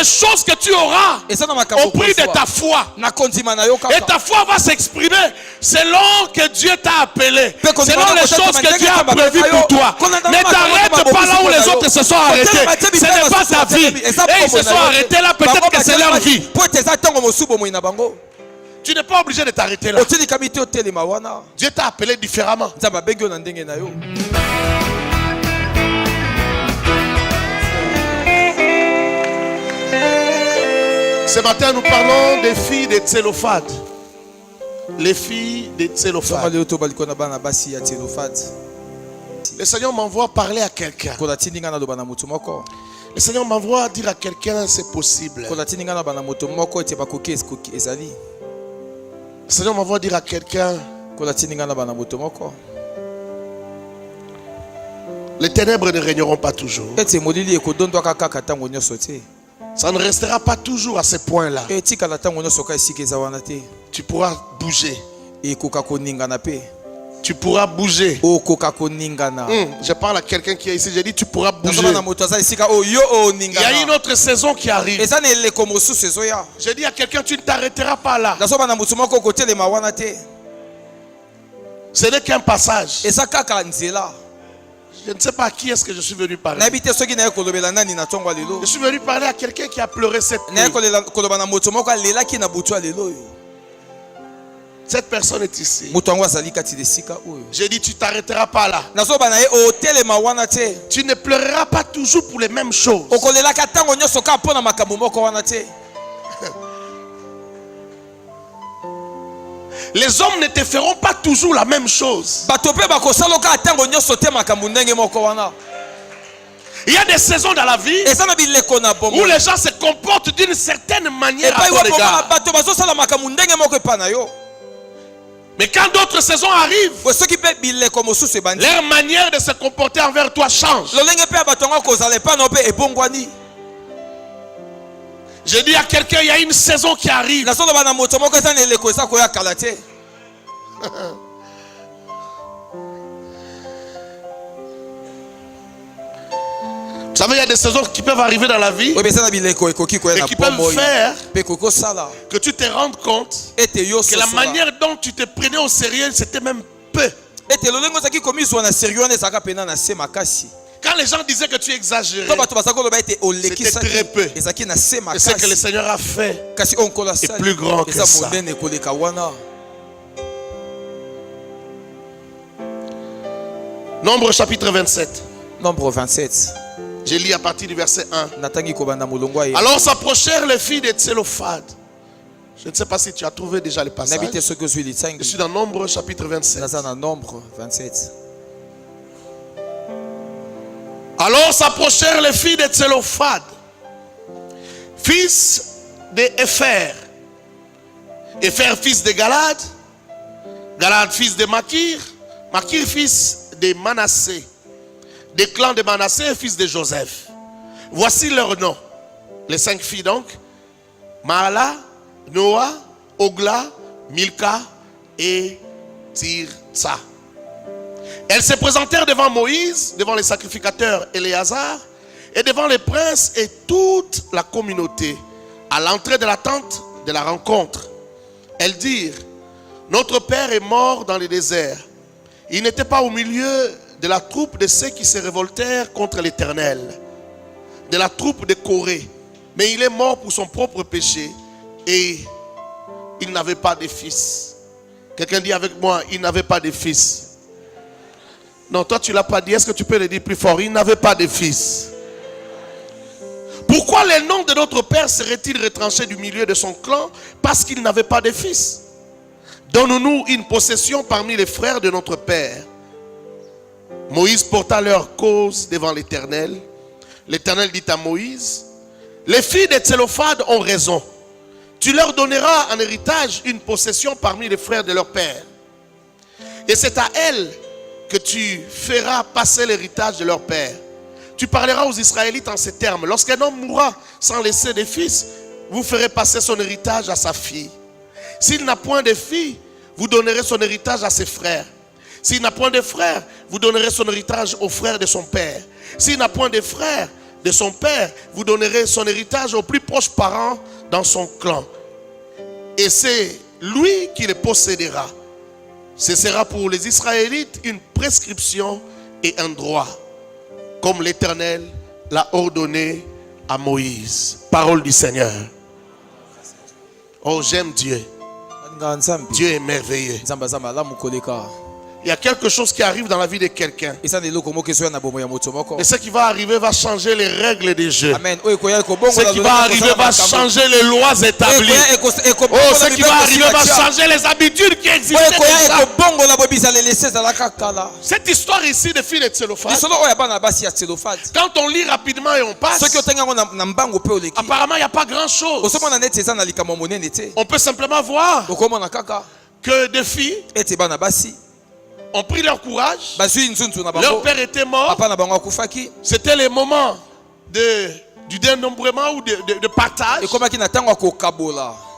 choses que tu auras au prix de ta foi. Et ta foi va s'exprimer selon que Dieu t'a appelé, selon les choses que Dieu a prévues pour toi. Ne t'arrête pas là où les autres se sont arrêtés. Ce n'est pas ta vie. Et ils se sont arrêtés là, peut-être que c'est leur vie. Tu n'es pas obligé de t'arrêter là. Dieu t'a appelé différemment. Ce matin, nous parlons des filles de Tsélophad. Les filles de Tsélophad. Le Seigneur m'envoie parler à quelqu'un. Le Seigneur m'envoie dire à quelqu'un c'est possible. Le Seigneur m'envoie dire à quelqu'un les ténèbres ne régneront pas toujours. Ça ne restera pas toujours à ce point-là. Tu pourras bouger. Tu pourras bouger. Je parle à quelqu'un qui est ici. J'ai dit tu pourras bouger. Il y a une autre saison qui arrive. J'ai dit à quelqu'un tu ne t'arrêteras pas là. Ce n'est qu'un passage. Je ne sais pas à qui est-ce que je suis venu parler. Je suis venu parler à quelqu'un qui a pleuré cette nuit. Cette personne est ici. J'ai dit tu ne t'arrêteras pas là. Tu ne pleureras pas toujours pour les mêmes choses. Les hommes ne te feront pas toujours la même chose. Il y a des saisons dans la vie où les gens se comportent d'une certaine manière à ton égard. Mais quand d'autres saisons arrivent, leur manière de se comporter envers toi change. Je dis à quelqu'un, il y a une saison qui arrive. Vous savez, il y a des saisons qui peuvent arriver dans la vie et qui peuvent faire que tu te rendes compte que la manière dont tu te prenais au sérieux, c'était même peu. Quand les gens disaient que tu exagérais, c'était très peu. Et ce que le Seigneur a fait est plus grand que ça. Nombre chapitre 27. Nombre 27. J'ai lu à partir du verset 1. Alors s'approchèrent les filles de Tsélophad. Je ne sais pas si tu as trouvé déjà le passage. Je suis dans Nombre chapitre 27. Alors s'approchèrent les filles de Tsélophad, fils de Épher. Épher fils de Galad, Galad fils de Makir, Makir fils de Manassé, des clans de Manassé, fils de Joseph. Voici leurs noms, les 5 filles donc: Mahala, Noah, Ogla, Milka et Tirsa. Elles se présentèrent devant Moïse, devant les sacrificateurs Éléazar et devant les princes et toute la communauté à l'entrée de la tente de la rencontre. Elles dirent: notre père est mort dans le désert. Il n'était pas au milieu de la troupe de ceux qui se révoltèrent contre l'Éternel, de la troupe de Corée, mais il est mort pour son propre péché et il n'avait pas de fils. Quelqu'un dit avec moi: il n'avait pas de fils. Non, toi tu ne l'as pas dit. Est-ce que tu peux le dire plus fort? Il n'avait pas de fils. Pourquoi le nom de notre père serait-il retranché du milieu de son clan? Parce qu'il n'avait pas de fils. Donne-nous une possession parmi les frères de notre père. Moïse porta leur cause devant l'Éternel. L'Éternel dit à Moïse: les filles de Tsélophad ont raison. Tu leur donneras en héritage une possession parmi les frères de leur père. Et c'est à elles que tu feras passer l'héritage de leur père. Tu parleras aux Israélites en ces termes: lorsqu'un homme mourra sans laisser de fils, vous ferez passer son héritage à sa fille. S'il n'a point de fille, vous donnerez son héritage à ses frères. S'il n'a point de frères, vous donnerez son héritage aux frères de son père. S'il n'a point de frères, de son père. Vous donnerez son héritage aux plus proches parents dans son clan. Et c'est lui qui le possédera. Ce sera pour les Israélites une prescription et un droit, comme l'Éternel l'a ordonné à Moïse. Parole du Seigneur. Oh, j'aime Dieu. Dieu est merveilleux. Il y a quelque chose qui arrive dans la vie de quelqu'un. Et ce qui va arriver va changer les règles des jeux. Ce qui va arriver va changer les lois établies. Oh, ce qui va arriver va changer les habitudes qui existaient déjà. Cette histoire ici de fille de Tsélophate, quand on lit rapidement et on passe, apparemment il n'y a pas grand chose. On peut simplement voir que des filles ont pris leur courage. Leur père était mort. C'était le moment du dénombrement ou de partage.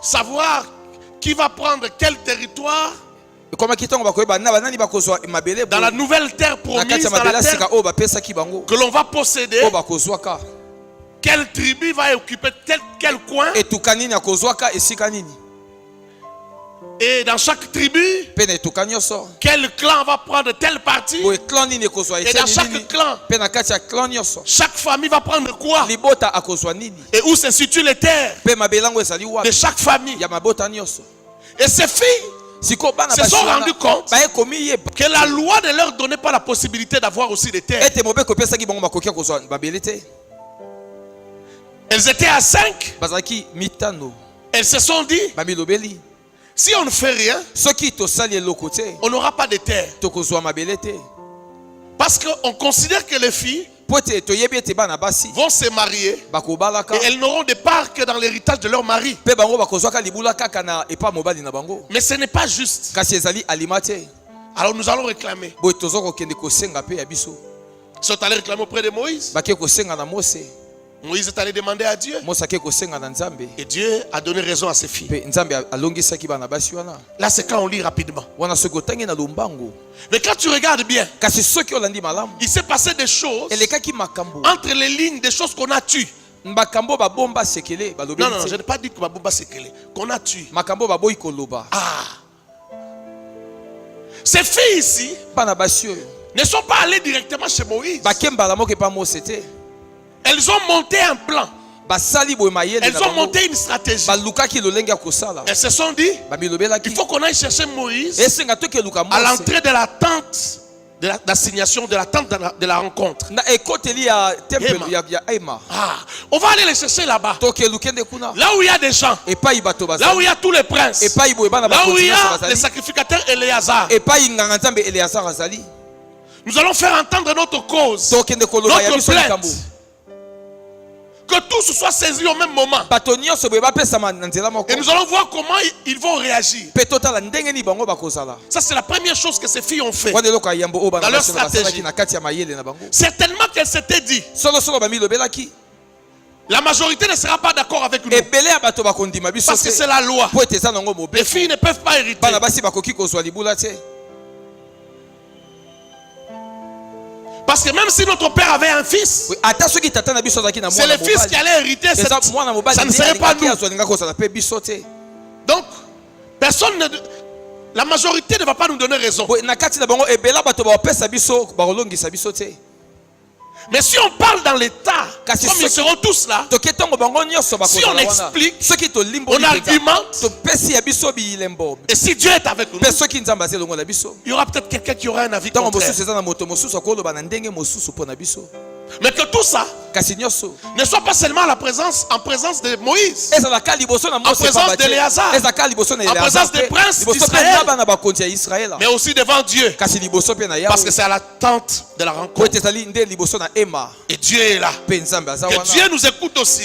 Savoir qui va prendre quel territoire dans la nouvelle terre promise, dans la terre que l'on va posséder. Quelle tribu va occuper quel coin. Et dans chaque tribu, quel clan va prendre telle partie. Et dans chaque clan, chaque famille va prendre quoi. Et où se situent les terres de chaque famille. Et ces filles se sont rendues compte que la loi ne leur donnait pas la possibilité d'avoir aussi des terres. Elles étaient à 5. Elles se sont dit, si on ne fait rien, on n'aura pas de terre. Parce qu'on considère que les filles vont se marier et elles n'auront de part que dans l'héritage de leur mari. Mais ce n'est pas juste. Alors nous allons réclamer. Ils sont allés réclamer auprès de Moïse. Moïse est allé demander à Dieu. Et Dieu a donné raison à ses filles. Là, c'est quand on lit rapidement. Mais quand tu regardes bien, il s'est passé des choses entre les lignes, des choses qu'on a tues. Non, je n'ai pas dit que Babomba Sekele, qu'on a tué. Ces filles ici ne sont pas allées directement chez Moïse. Elles ont monté un plan. Elles ont monté une stratégie. Elles se sont dit, il faut qu'on aille chercher Moïse à l'entrée de la tente d'assignation, de la tente de la rencontre. On va aller les chercher là-bas. Là où il y a des gens. Là où il y a tous les princes. Là où il y a les sacrificateurs Éléazar. Nous allons faire entendre notre cause, notre plainte. Que tous soient saisis au même moment. Et nous allons voir comment ils vont réagir. Ça, c'est la première chose que ces filles ont fait dans leur stratégie. Certainement qu'elles s'étaient dit, la majorité ne sera pas d'accord avec nous. Parce que c'est la loi. Les filles ne peuvent pas hériter. Parce que même si notre père avait un fils, c'est le fils qui allait hériter. Ça ne serait pas nous. Donc, la majorité ne va pas nous donner raison. Mais si on parle dans l'état, comme ils seront tous là, si on explique, on argumente, et si Dieu est avec nous, il y aura peut-être quelqu'un qui aura un avis contraire. Mais que tout ça ne soit pas seulement en présence de Moïse, en présence d'Éléazar, en présence des princes d'Israël, mais aussi devant Dieu. Parce que c'est à la tente de la rencontre. Et Dieu est là. Que Dieu nous écoute aussi.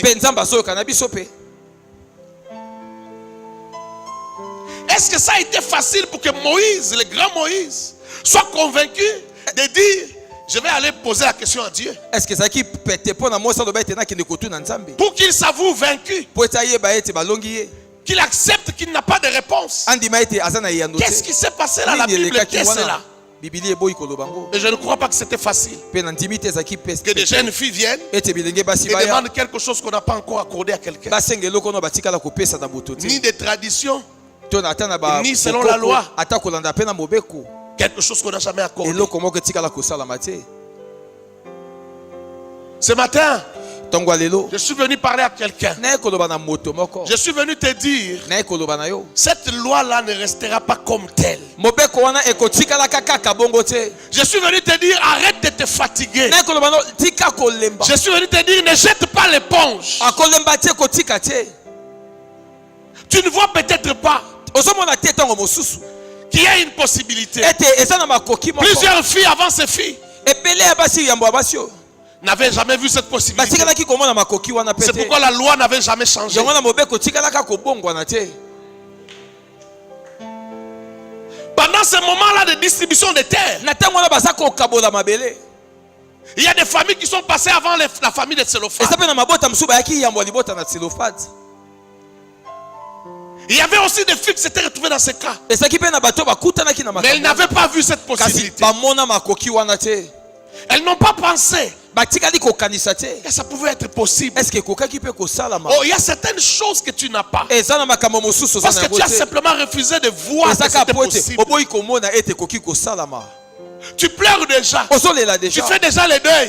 Est-ce que ça a été facile pour que Moïse, le grand Moïse, soit convaincu de dire: je vais aller poser la question à Dieu, pour qu'il s'avoue vaincu, qu'il accepte qu'il n'a pas de réponse? Qu'est-ce qui s'est passé là? La Bible, qu'est-ce là? Et je ne crois pas que c'était facile. Que des jeunes filles viennent et demandent quelque chose qu'on n'a pas encore accordé à quelqu'un. Ni des traditions, ni selon la loi. Quelque chose qu'on n'a jamais accordé. Ce matin, je suis venu parler à quelqu'un. Je suis venu te dire, cette loi-là ne restera pas comme telle. Je suis venu te dire, arrête de te fatiguer. Je suis venu te dire, ne jette pas l'éponge. Tu ne vois peut-être pas qu'il y a une possibilité. Plusieurs filles avant ces filles n'avaient jamais vu cette possibilité. C'est pourquoi la loi n'avait jamais changé. Pendant ce moment-là de distribution des terres, il y a des familles qui sont passées avant la famille de Tselophad. Il y avait aussi des filles qui s'étaient retrouvées dans ce cas. Mais elles n'avaient pas vu cette possibilité. Elles n'ont pas pensé que ça pouvait être possible. Oh, il y a certaines choses que tu n'as pas. Parce que tu as simplement refusé de voir que c'était possible. Tu pleures déjà. Tu fais déjà le deuil.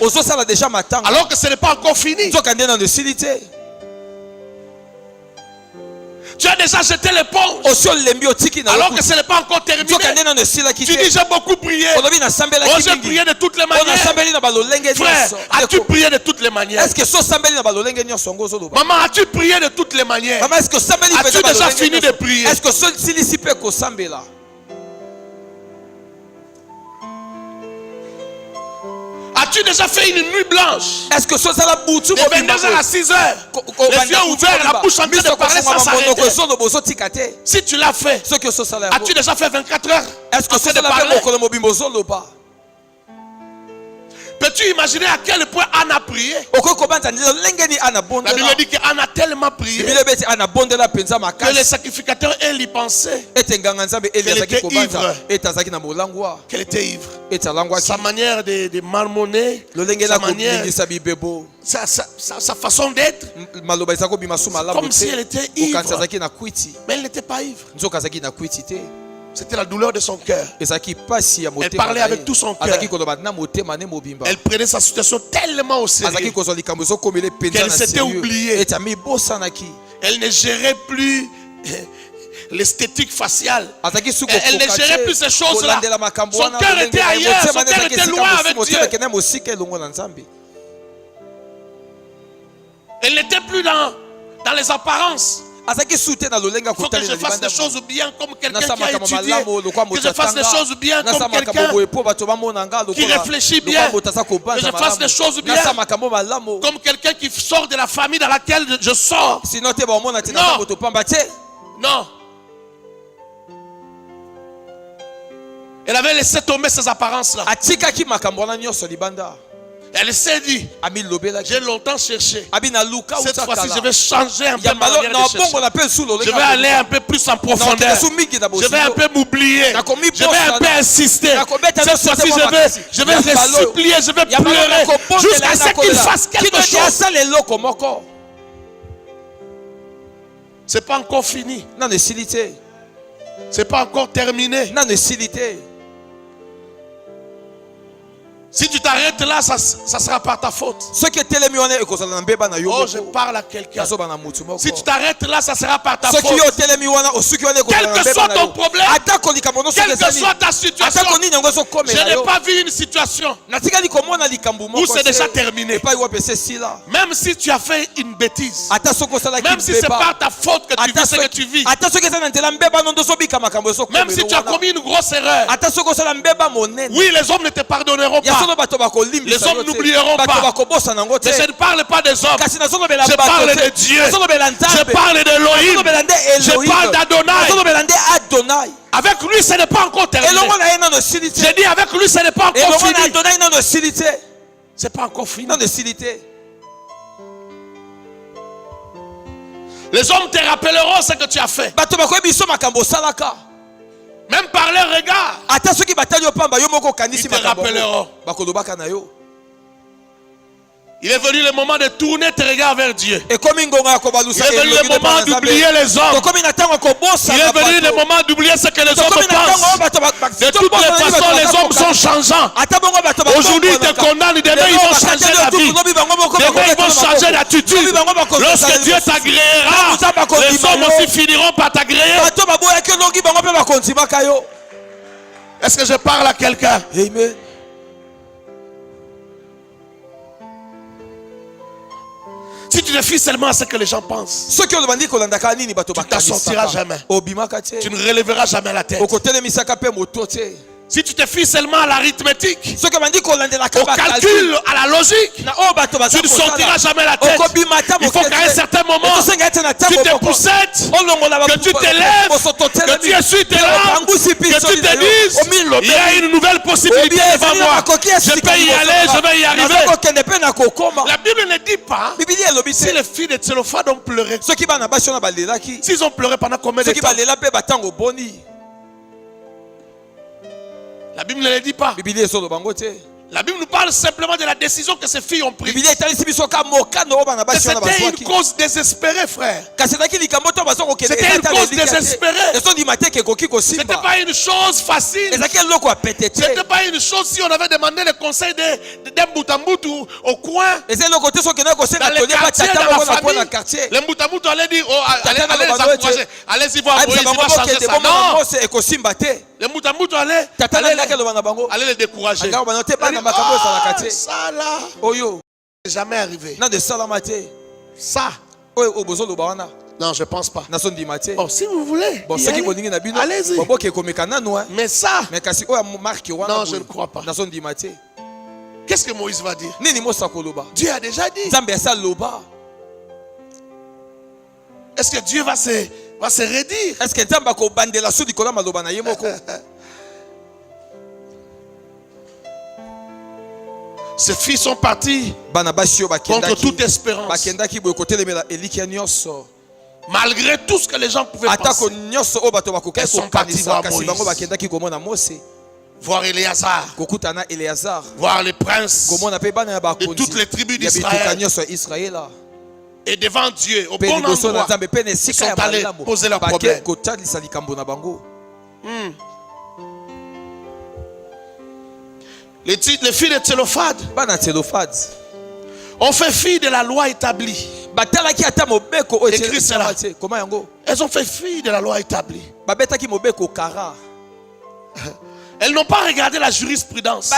Alors que ce n'est pas encore fini. Tu as déjà jeté l'éponge alors que ce n'est pas encore terminé. Tu dis j'ai beaucoup prié. Oh, j'ai prié de toutes les manières. Frère, as-tu prié de toutes les manières? Maman, as-tu prié de toutes les manières? As-tu déjà fini de prier? As-tu déjà fait une nuit blanche? De 22h à 6h, les yeux ouverts, la bouche en train de parler sans s'arrêter. Si tu l'as fait, as-tu déjà fait 24 heures en train de parler? Peux-tu imaginer à quel point Anne a prié? La Bible dit qu'Anne a tellement prié que les sacrificateurs, elles y pensaient qu'elle était ivre. Sa manière de marmonner, sa façon d'être, comme si elle était ivre. Mais elle n'était pas ivre. C'était la douleur de son cœur. Elle parlait avec tout son cœur. Elle prenait sa situation tellement au sérieux qu'elle s'était oubliée. Elle ne gérait plus l'esthétique faciale. Elle ne gérait plus ces choses-là. Son cœur était ailleurs. Son cœur était loin avec Dieu. Elle n'était plus dans les apparences. Il faut que je fasse des choses bien comme quelqu'un qui a étudié. Que je fasse des choses bien comme quelqu'un qui réfléchit bien. Que je fasse des choses bien comme quelqu'un qui sort de la famille dans laquelle je sors. Non. Elle avait laissé tomber ces apparences-là. Elle s'est dit, j'ai longtemps cherché. Cette fois-ci, je vais changer un peu ma manière de chercher. Je vais aller un peu plus en profondeur. Je vais un peu m'oublier. Je vais un peu insister. Cette fois-ci, je vais supplier, je vais pleurer jusqu'à ce qu'il fasse quelque chose. C'est pas encore fini. C'est pas encore terminé. Si tu t'arrêtes là, ça sera par ta faute. Oh, je parle à quelqu'un. Si tu t'arrêtes là, ça sera par ta faute. Quel que soit ton problème, quelle que soit ta situation, je n'ai pas vu une situation où c'est déjà terminé. Même si tu as fait une bêtise, même si c'est par ta faute que tu vis ce que tu vis, même si tu as commis une grosse erreur, oui, les hommes ne te pardonneront pas. Les hommes n'oublieront pas. Mais je ne parle pas des hommes. Je parle de Dieu. Je parle d'Elohim. Je parle d'Adonai. Avec lui, ce n'est pas encore terminé. J'ai dit avec lui, ce n'est pas encore fini. C'est pas encore fini. Les hommes te rappelleront ce que tu as fait. Même par leur regard. Ils te rappelleront. Il est venu le moment de tourner tes regards vers Dieu. Il est venu le moment d'oublier les hommes. Il est venu le moment d'oublier ce que les hommes pensent. De toutes les façons, les hommes sont changeants. Aujourd'hui, ils te condamnent, demain ils vont changer la vie. Demain ils vont changer d'attitude. Lorsque Dieu t'agréera, les hommes aussi finiront par t'agréer. Est-ce que je parle à quelqu'un? Amen. Si tu te fies seulement à ce que les gens pensent, tu ne t'assortiras jamais. Tu ne relèveras jamais la tête. Si tu te fies seulement à l'arithmétique, au calcul, à la logique, tu ne sortiras jamais la tête. Il faut qu'à un certain moment, tu te poussettes, que tu t'élèves, que tu essuies tes larmes, que tu te dises, il y a une nouvelle possibilité devant moi. Je peux y aller, je vais y arriver. La Bible ne dit pas si les filles de Tsélophade ont pleuré. S'ils ont pleuré pendant combien de temps? La Bible ne le dit pas. La Bible nous parle simplement de la décision que ces filles ont prise. C'était une cause désespérée, frère. C'était une cause désespérée. C'était pas une chose facile. C'était pas une chose si on avait demandé le conseil d'un Mboutambout au coin. Dans les quartiers, dans la famille. Le Mboutambout allait dire, oh, allez les encourager. Allez-y voir Moïse, il va changer ça. Non. Le Mboutambout allait les décourager. Ça là, c'est jamais arrivé. Ça, non, je pense pas. Oh, si vous voulez, allez-y. Mais ça, non, je ne crois pas. Qu'est-ce que Moïse va dire? Dieu a déjà dit. Est-ce que Dieu va se redire? Ces filles sont parties contre toute espérance. Malgré tout ce que les gens pouvaient penser, elles sont parties voir Moïse, voir Éléazar, voir les princes de toutes les tribus d'Israël. Et devant Dieu, au bon endroit, ils sont allés poser leurs problèmes. Les filles de Tsélophade ont fait fi de la loi établie. Écrit cela. Elles ont fait fi de la loi établie. Elles n'ont pas regardé la jurisprudence. Ce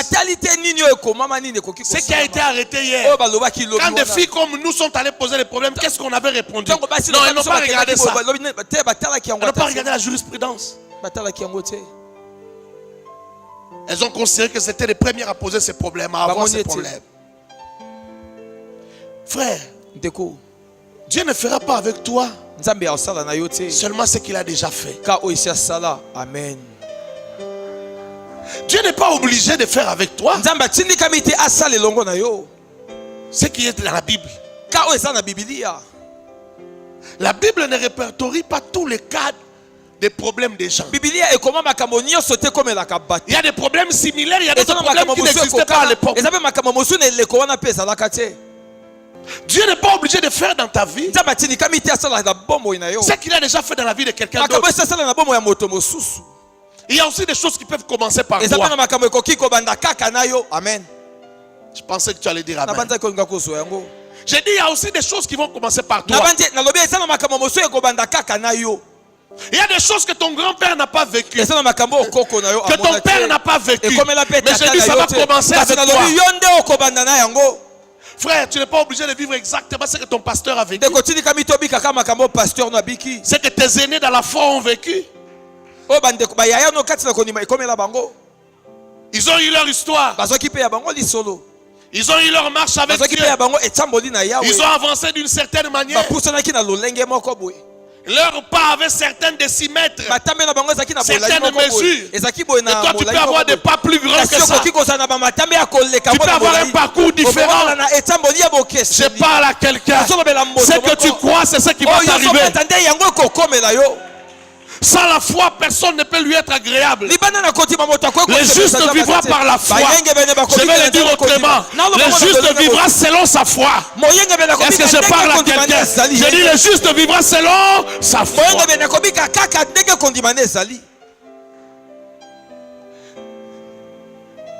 qui a été arrêté hier. Quand des filles comme nous sont allées poser des problèmes, qu'est-ce qu'on avait répondu? Non, elles n'ont pas regardé ça. Elles n'ont pas regardé la jurisprudence. Elles ont considéré que c'était les premières à poser ces problèmes, à avoir ces problèmes. Frère, Dieu ne fera pas avec toi seulement ce qu'il a déjà fait. Amen. Dieu n'est pas obligé de faire avec toi ce qui est dans la Bible. La Bible ne répertorie pas tous les cas des problèmes des gens. Il y a des problèmes similaires, il y a des problèmes qui n'existaient pas à l'époque. Dieu n'est pas obligé de faire dans ta vie ce qu'il a déjà fait dans la vie de quelqu'un d'autre. Il y a aussi des choses qui peuvent commencer par toi. Amen. Je pensais que tu allais dire amen. J'ai dit il y a aussi des choses qui vont commencer par toi. Il y a des choses que ton grand-père n'a pas vécues, que ton père n'a pas vécues. Mais je dis ça va commencer avec toi. Frère, tu n'es pas obligé de vivre exactement ce que ton pasteur a vécu, ce que tes aînés dans la foi ont vécu. Ils ont eu leur histoire. Ils ont eu leur marche avec Dieu. Ils ont avancé d'une certaine manière. Leur pas avait certains décimètres, certaines mesures. Et toi, tu peux avoir des pas plus grands que ça. Tu peux avoir un parcours différent. Je parle à quelqu'un. Ce que tu crois, c'est ce qui va t'arriver. Sans la foi, personne ne peut lui être agréable. Le juste vivra par la foi. Je vais le dire autrement. Le juste vivra selon sa foi. Est-ce que je parle à quelqu'un? Je dis le juste vivra selon sa foi.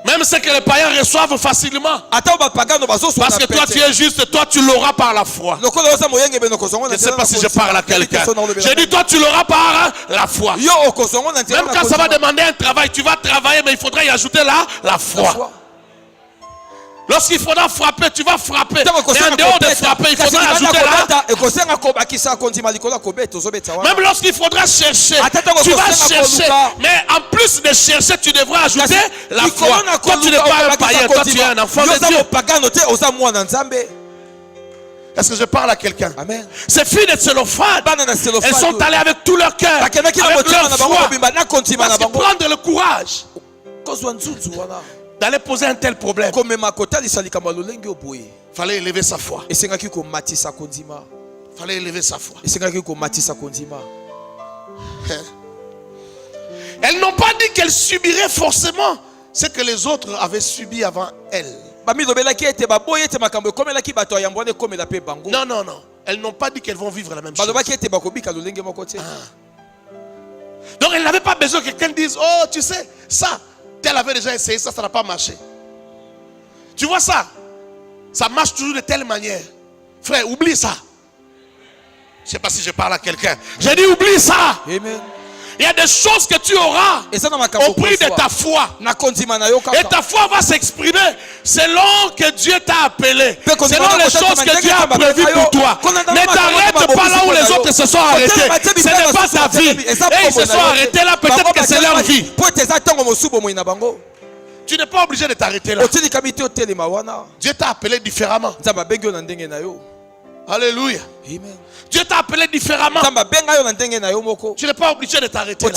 Même ce que les païens reçoivent facilement. Parce que toi tu es juste, toi tu l'auras par la foi. Je ne sais pas si je parle à quelqu'un. Je dis toi tu l'auras par la foi. Même quand ça va demander un travail, tu vas travailler, mais il faudra y ajouter la foi. Lorsqu'il faudra frapper, tu vas frapper. Et en dehors de frapper, il faudra ajouter même lorsqu'il faudra chercher, tu vas chercher. Mais en plus de chercher, tu devras ajouter la foi. Toi, tu n'es pas un païen, toi, tu es un enfant de Dieu. Est-ce que je parle à quelqu'un? Ces filles de Tselophad, elles sont allées avec tout leur cœur, avec leur foi. Parce que prendre le courage d'aller poser un tel problème, fallait élever sa foi. Fallait élever sa foi. Elles n'ont pas dit qu'elles subiraient forcément ce que les autres avaient subi avant elles. Non, non, non. Elles n'ont pas dit qu'elles vont vivre la même chose. Donc elles n'avaient pas besoin que quelqu'un dise, oh tu sais, ça, tel avait déjà essayé, ça n'a pas marché. Tu vois ça? Ça marche toujours de telle manière. Frère, oublie ça. Je ne sais pas si je parle à quelqu'un. J'ai dit oublie ça. Amen. Il y a des choses que tu auras au prix de ta foi. Et ta foi va s'exprimer selon que Dieu t'a appelé. Selon les choses que Dieu a prévues pour toi. Ne t'arrête pas là où les autres se sont arrêtés. Ce n'est pas ta vie. Et ils se sont arrêtés là, peut-être que c'est leur vie. Tu n'es pas obligé de t'arrêter là. Dieu t'a appelé différemment. Alléluia. Amen. Dieu t'a appelé différemment. Tu n'es pas obligé de t'arrêter là.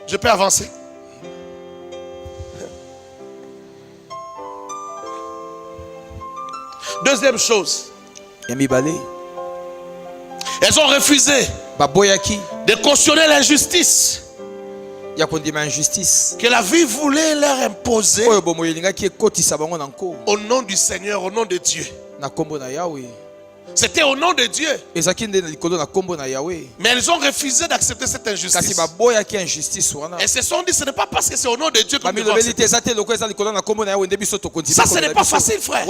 Je peux avancer. Deuxième chose. Elles ont refusé de cautionner l'injustice que la vie voulait leur imposer au nom du Seigneur, au nom de Dieu. C'était au nom de Dieu. Mais elles ont refusé d'accepter cette injustice. Elles se sont dit, ce n'est pas parce que c'est au nom de Dieu que nous devons accepter. Ça, ce n'est pas facile, frère.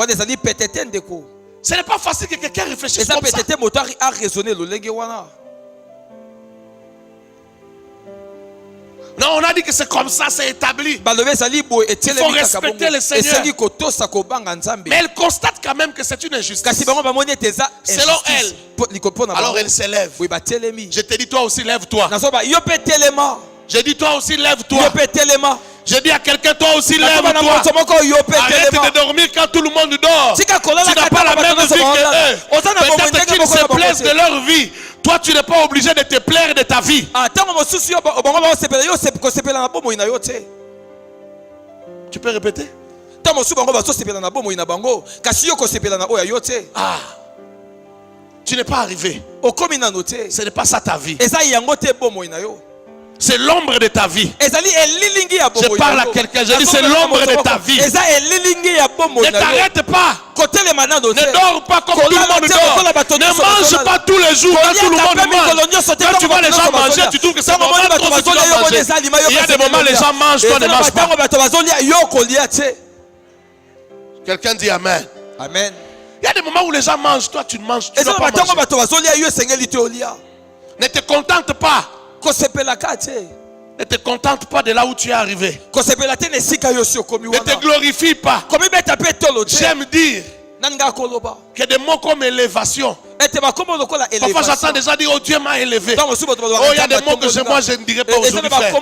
Ce n'est pas facile que quelqu'un réfléchisse comme ça. Non, on a dit que c'est comme ça, c'est établi. Il faut respecter le Seigneur. Mais elle constate quand même que c'est une injustice. Selon elle. Alors elle s'élève. Je te dis, toi aussi, lève-toi. Je dis, toi aussi, lève-toi. Je dis à quelqu'un, toi aussi, lève-toi. Arrête de dormir quand tout le monde dort. Tu n'as pas la même vie que eux. Peut-être qu'ils se plaisent de leur vie. Toi, tu n'es pas obligé de te plaire de ta vie. Tu peux répéter? Ah, tu n'es pas arrivé. Ce n'est pas ça ta vie. C'est l'ombre de ta vie. Je parle à quelqu'un, je dis c'est l'ombre de ta vie. Ne t'arrête pas. Ne dors pas comme tout le monde dort. Ne mange pas tous les jours quand tout le monde mange. Quand tu vois les gens manger, tu trouves que c'est normal. Il y a des moments où les gens mangent, toi ne manges pas. Quelqu'un dit Amen. Amen. Il y a des moments où les gens mangent, toi tu ne manges pas. Ne te contente pas. Ne te contente pas de là où tu es arrivé. Ne te glorifie pas. J'aime dire que des mots comme élévation. Parfois j'entends déjà dire, oh Dieu m'a élevé. Oh, il y a des mots que moi je ne dirais pas aujourd'hui, frère.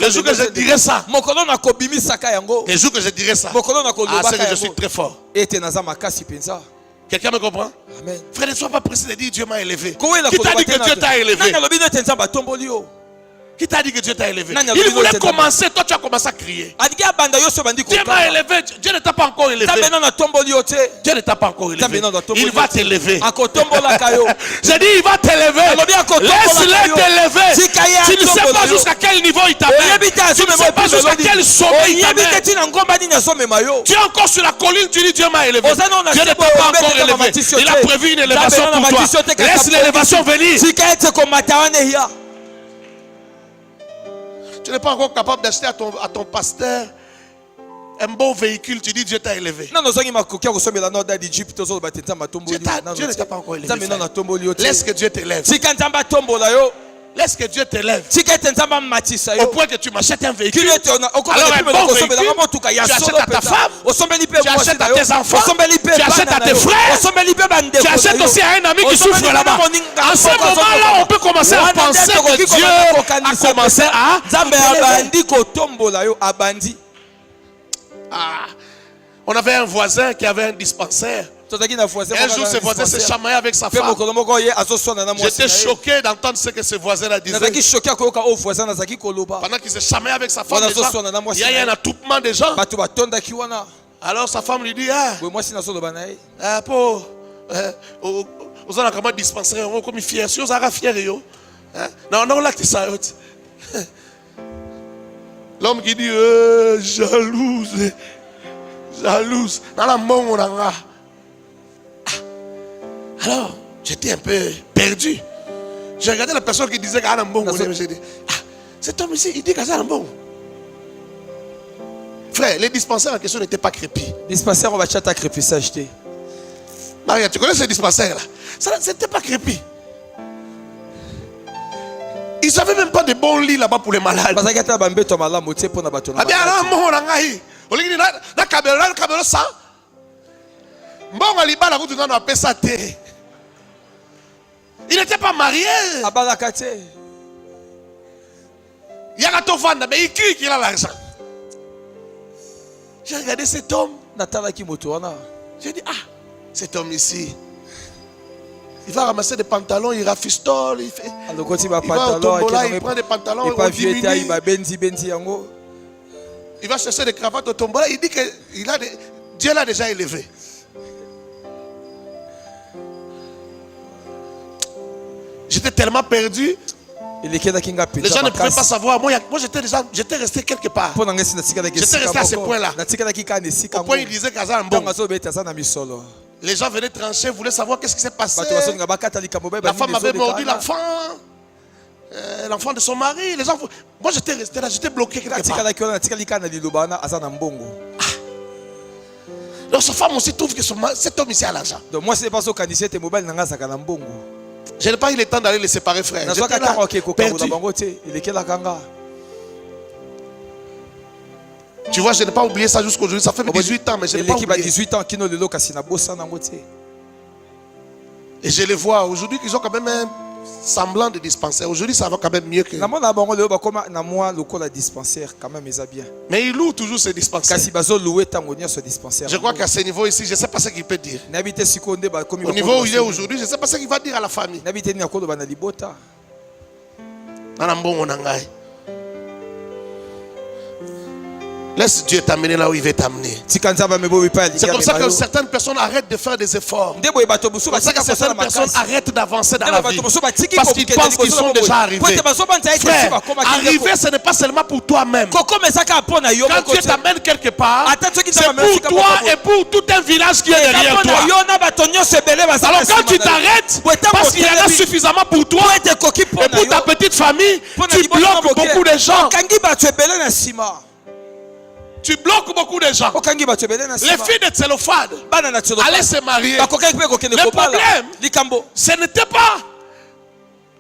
Le jour que je dirais ça, le jour que je dirais ça, c'est que je suis très fort. Quelqu'un me comprend? Amen. Frère, ne sois pas pressé de dire Dieu m'a élevé. Qui t'a dit que Dieu t'a élevé? Qui t'a dit que Dieu t'a élevé? Nani Il voulait Nzambe. commencer, toi tu as commencé à crier. Adiki abanda yo so bandi Dieu m'a élevé, Dieu ne t'a pas encore élevé. Nzambe non na tomboli yo te. Dieu ne t'a pas encore élevé. Nzambe non na tomboli. Il va t'élever. Akotombola kayo. J'ai dit, il va t'élever. Laisse-le t'élever. Tu ne sais pas jusqu'à quel niveau il t'amène. Tu ne sais pas jusqu'à quel sommet il t'amène. Tu es encore sur la colline, tu dis Dieu m'a élevé. Dieu ne t'a pas encore élevé. Il a prévu une élévation pour toi. Laisse l'élévation venir. Tu n'es pas encore capable d'acheter à ton pasteur un bon véhicule, tu dis Dieu t'a élevé. Dieu ne t'a pas encore élevé. Laisse que Dieu t'élève. Laisse que Dieu t'élève. Au point que tu m'achètes un véhicule. Alors un bon véhicule, tu achètes à ta femme, tu achètes à tes enfants, tu achètes à tes frères, tu achètes aussi à un ami qui souffre là-bas. En ce moment-là, on peut commencer à penser que Dieu a commencé à... On avait un voisin qui avait un dispensaire. Un jour, ce voisin s'est chamaillé avec sa femme. J'étais choqué d'entendre ce que ce voisin-là disait. Pendant qu'il s'est chamaillé avec sa femme, il y a eu un attroupement de gens. Alors sa femme lui dit, vous allez comment dispenser, comme fier, si vous allez fier, non, là, c'est ça. L'homme qui dit, jalouse. Dans la mort, alors, j'étais un peu perdu. J'ai regardé la personne qui disait qu'elle a un bon. J'ai dit, cet homme ici, il dit qu'elle a un bon. Frère, les dispensaires en question n'étaient pas crépis. Dispensaire, on va chatter à crépis, ça acheter. Maria, tu connais ces dispensaires-là? Ça n'était pas crépi. Ils n'avaient même pas de bons lits là-bas pour les malades. Ah bien, il n'était pas marié. Il y a mais il crie qu'il a l'argent. J'ai regardé cet homme. J'ai dit, cet homme ici, il va ramasser des pantalons, il rafistole, il fait. Il va au tombola, il prend des pantalons, il va chercher des cravates au tombola. Il dit que Dieu l'a déjà élevé. J'étais tellement perdu. Les gens ne pouvaient pas savoir. Moi j'étais resté quelque part. J'étais resté à ce point-là. Au point où il disait qu'Azan bon. Les gens venaient trancher, voulaient savoir qu'est-ce qui s'est passé. La femme avait mordu l'enfant. L'enfant de son mari. Les gens, moi j'étais resté là, j'étais bloqué quelque part. Alors sa femme aussi trouve que cet homme ici a l'argent. Je n'ai pas eu le temps d'aller les séparer, frère. J'étais là, perdu. Tu vois, je n'ai pas oublié ça jusqu'aujourd'hui. Ça fait 18 ans, mais je n'ai pas oublié. Et je les vois aujourd'hui qu'ils ont quand même un semblant de dispensaire. Aujourd'hui, ça va quand même mieux que... Mais ils louent toujours ces dispensaires. Je crois qu'à ce niveau ici, je ne sais pas ce qu'il peut dire. Au niveau où il est aujourd'hui, je ne sais pas ce qu'il va dire à la famille. Laisse Dieu t'amener là où il veut t'amener. C'est comme ça que certaines personnes arrêtent de faire des efforts. C'est comme ça que certaines personnes arrêtent d'avancer dans la vie. Parce qu'ils pensent qu'ils sont déjà arrivés. Frère, arriver ce n'est pas seulement pour toi-même. Quand Dieu t'amène quelque part, c'est pour toi et pour tout un village qui est derrière toi. Alors quand tu t'arrêtes, parce qu'il y en a suffisamment pour toi et pour ta petite famille, tu bloques beaucoup de gens. Tu bloques beaucoup de gens. Les filles de Tsélophane allaient se marier. Le problème, ce n'était pas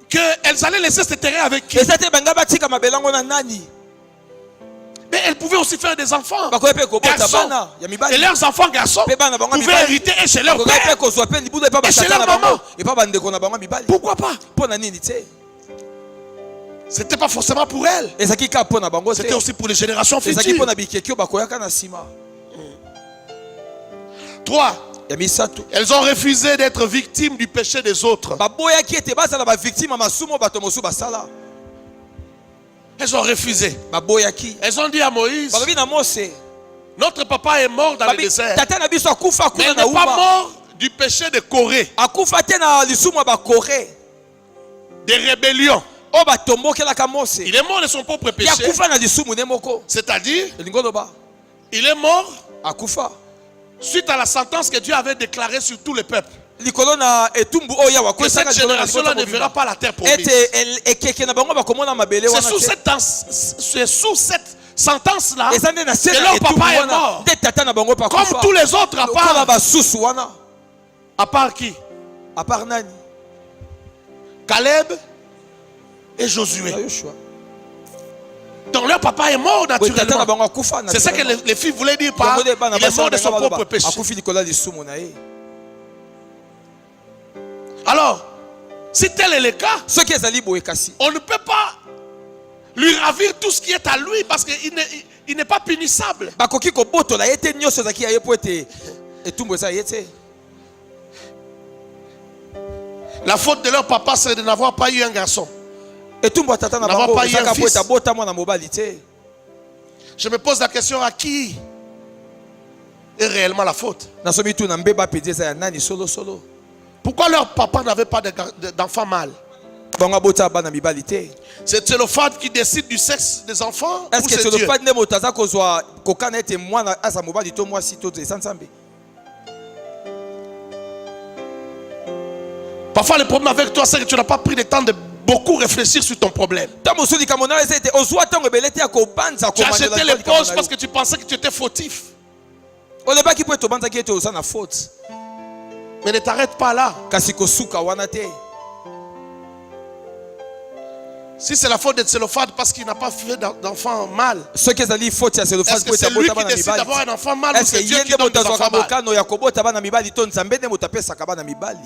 qu'elles allaient laisser ce terrain avec qui. Mais elles pouvaient aussi faire des enfants. Garçons. Et leurs enfants garçons pouvaient hériter et chez leur père et chez leur maman. Pourquoi pas? C'était pas forcément pour elles. C'était aussi pour les générations futures. 3. Elles ont refusé d'être victimes du péché des autres. Elles ont refusé. baboyaki Elles ont dit à Moïse, balobi na Mose notre papa est mort dans le désert. tata na biso akufa Mais kuna il na n'est pas uba mort du péché de Corée, akufa te na lisumu ya bakore des rébellions. oyo batombokelaka Mose Il est mort de son propre péché. yakufa na lisumu ne moko C'est-à-dire, elingi oloba il est mort akufa suite à la sentence que Dieu avait déclarée sur tout le peuple. likolo na etumbu oyo yawa Que cette génération-là ne verra pas la terre promise. ete ekeke na bango bakomona mabele C'est wana sous cette sentence-là eza nde na se que na leur etumbu papa est wana mort. nde tata na bango Comme pakufa tous les autres, lokola basusu wana à part qui? à part nani Caleb et Josué. na Yoshua Donc leur papa est mort tata na naturellement. bango akufa C'est ça que les filles voulaient dire par il est mort de son propre péché. akufi likolo ya lisumu na ye Alors, si tel est le cas, soki ezali boye kasi on ne peut pas lui ravir tout ce qui est à lui parce qu'il n'est pas punissable. bakoki kobotola ye te nyonso ezalaki ya ye po ete etumbu eza ye te La faute de leur papa, c'est de n'avoir pas eu un garçon. etumbu ya tata na N'avoir bango pas eu un ezaka po fils. ete abota mwana mobali te Je me pose la question, à qui est réellement la faute? nasomi tu na mbeba pedi eza ya nani solosolo Pourquoi leur papa n'avait pas d'enfant mâle? bango abota bana mibali te C'est Thélophane qui décide du sexe des enfants ou est-ce que c'est Dieu? selofadi nde moto aza kozwa kokana ete mwana aza mobali to mwasi to eza nzambe Parfois le problème avec toi c'est que tu n'as pas pris le temps de beaucoup réfléchir sur ton problème. ntango mosusu likambo na yo eza ete ozwa ntango ebele te ya kobanza Tu as komandela jeté les likambo pauses na parce yo. que tu pensais que tu étais fautif. olebaki mpo ete obanzaki ete oza na faute Mais ne t'arrête pas là. kasi kosuka wana te Si c'est la faute de Thélophane parce qu'il n'a pas fait d'enfant mâle, soki ezali faute ya selofadi est-ce mpo que ete c'est lui abota qui bana décide mibali d'avoir un enfant mâle ou est-ce que c'est Dieu ye qui nde donne moto des azwaka enfants mâles? mokano ya kobota bana mibali to nzambe nde moto apesaka bana mibali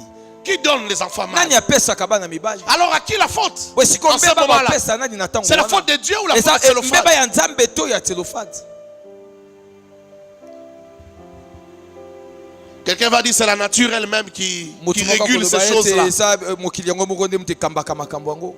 Qui donne les enfants mâles? nani apesaka bana mibali Alors à qui la faute? we siko En ce mbeba moment-là, bapesa nani na ntango c'est la wana faute de Dieu ou la eza faute de Thélophane? mbeba ya nzambe to ya telofadi Quelqu'un va dire c'est la nature elle-même qui moto moko régule akoloba ces ete choses-là. eza mokili yango moko nde moto ekambaka makambo yango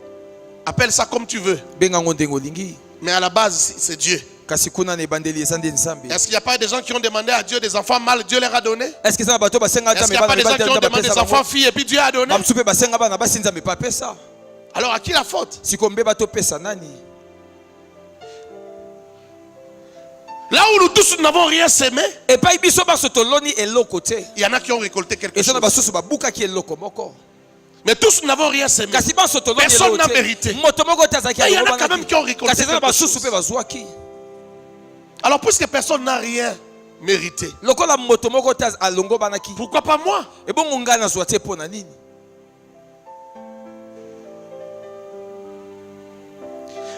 Appelle ça comme tu veux. benga yango ndenge olingi Mais à la base, c'est Dieu. kasi kuna na ebandeli eza nde nzambe Est-ce qu'il n'y a pas des gens qui ont demandé à Dieu des enfants mâles, Dieu leur a donné? est ce que eza na bato basenga Est-ce nzambe qu'il n'y a pas des gens qui ont bana demandé des enfants filles et puis Dieu a donné? bamosusu mpe basenga bana basi nzambe mpe apesa Alors à qui la faute? siko mbeba topesa nani Là où nous tous nous n'avons rien semé, epai biso baso toloni eloko te il y en a qui ont récolté quelque eza na chose. basusu babukaki eloko moko Mais tous nous n'avons rien semé. kasi baso toloni Personne n'a eloko mérité. te moto moko te azalaki Mais il y en a quand même qui ont récolté kasi eza na quelque basusu chose. mpe bazwaki Alors puisque personne n'a rien mérité, lokola moto moko te alongo banaki pourquoi pas moi? ebongo ngai nazwa te mpo na nini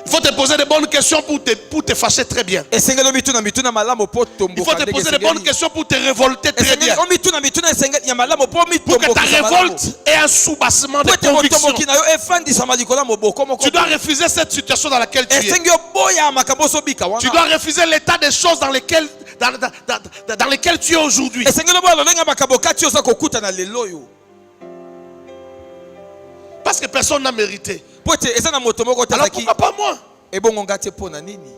Il faut te poser de bonnes questions pour te fâcher très bien. esengeli omituna malamu mpo Il faut te poser de bonnes questions pour te révolter très bien. omituna esengeli ya malamu mpo Pour que ta mitombokisa malamu révolte ait un soubassement de po ete conviction. motomboki na yo efandisama likolo ya moboko moko Tu dois refuser cette situation dans laquelle tu es. esengi oboya makambo ozobika Tu dois wana refuser l'état des choses dans lesquelles tu es aujourd'hui. esengeli oboya lolenge ya makambo kati oza kokutana lelo oyo Parce que personne n'a mérité. po ete eza na moto moko te Alors azalaki pourquoi pas moi? ebongo ngai te mpo na nini